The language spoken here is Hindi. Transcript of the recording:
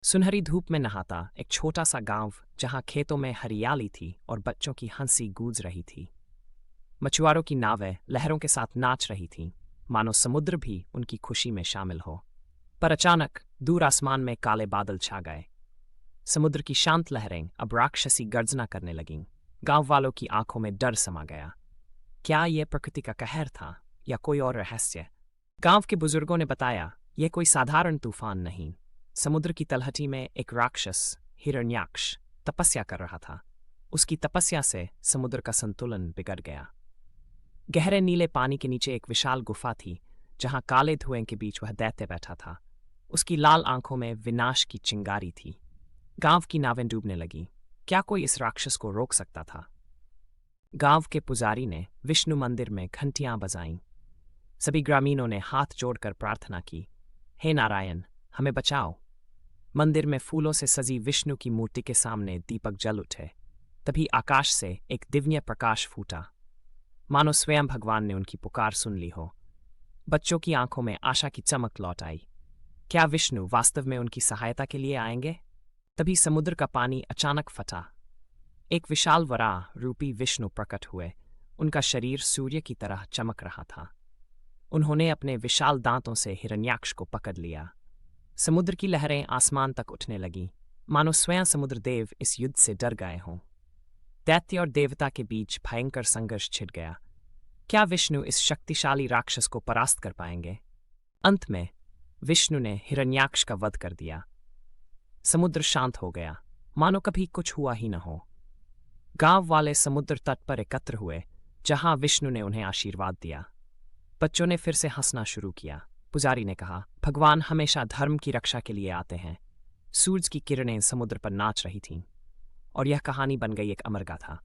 सुनहरी धूप में नहाता एक छोटा सा गांव जहां खेतों में हरियाली थी और बच्चों की हंसी गूंज रही थी। मछुआरों की नावें लहरों के साथ नाच रही थीं, मानो समुद्र भी उनकी खुशी में शामिल हो। पर अचानक दूर आसमान में काले बादल छा गए। समुद्र की शांत लहरें अब राक्षसी गर्जना करने लगीं। गांव वालों की आंखों में डर समा गया। क्या यह प्रकृति का कहर था या कोई और रहस्य? गांव के बुजुर्गों ने बताया, यह कोई साधारण तूफान नहीं। समुद्र की तलहटी में एक राक्षस हिरण्याक्ष तपस्या कर रहा था। उसकी तपस्या से समुद्र का संतुलन बिगड़ गया। गहरे नीले पानी के नीचे एक विशाल गुफा थी, जहां काले धुएं के बीच वह दैत्य बैठा था। उसकी लाल आंखों में विनाश की चिंगारी थी। गांव की नावें डूबने लगीं। क्या कोई इस राक्षस को रोक सकता था? गांव के पुजारी ने विष्णु मंदिर में घंटियां बजाईं। सभी ग्रामीणों ने हाथ जोड़कर प्रार्थना की, हे नारायण, हमें बचाओ। मंदिर में फूलों से सजी विष्णु की मूर्ति के सामने दीपक जल उठे। तभी आकाश से एक दिव्य प्रकाश फूटा, मानो स्वयं भगवान ने उनकी पुकार सुन ली हो। बच्चों की आंखों में आशा की चमक लौट आई। क्या विष्णु वास्तव में उनकी सहायता के लिए आएंगे? तभी समुद्र का पानी अचानक फटा। एक विशाल वराह रूपी विष्णु प्रकट हुए। उनका शरीर सूर्य की तरह चमक रहा था। उन्होंने अपने विशाल दांतों से हिरण्याक्ष को पकड़ लिया। समुद्र की लहरें आसमान तक उठने लगीं, मानो स्वयं समुद्र देव इस युद्ध से डर गए हों। दैत्य और देवता के बीच भयंकर संघर्ष छिड़ गया। क्या विष्णु इस शक्तिशाली राक्षस को परास्त कर पाएंगे? अंत में विष्णु ने हिरण्याक्ष का वध कर दिया। समुद्र शांत हो गया, मानो कभी कुछ हुआ ही न हो। गांव वाले समुद्र तट पर एकत्र हुए, जहां विष्णु ने उन्हें आशीर्वाद दिया। बच्चों ने फिर से हंसना शुरू किया। पुजारी ने कहा, भगवान हमेशा धर्म की रक्षा के लिए आते हैं। सूरज की किरणें समुद्र पर नाच रही थीं, और यह कहानी बन गई एक अमर गाथा।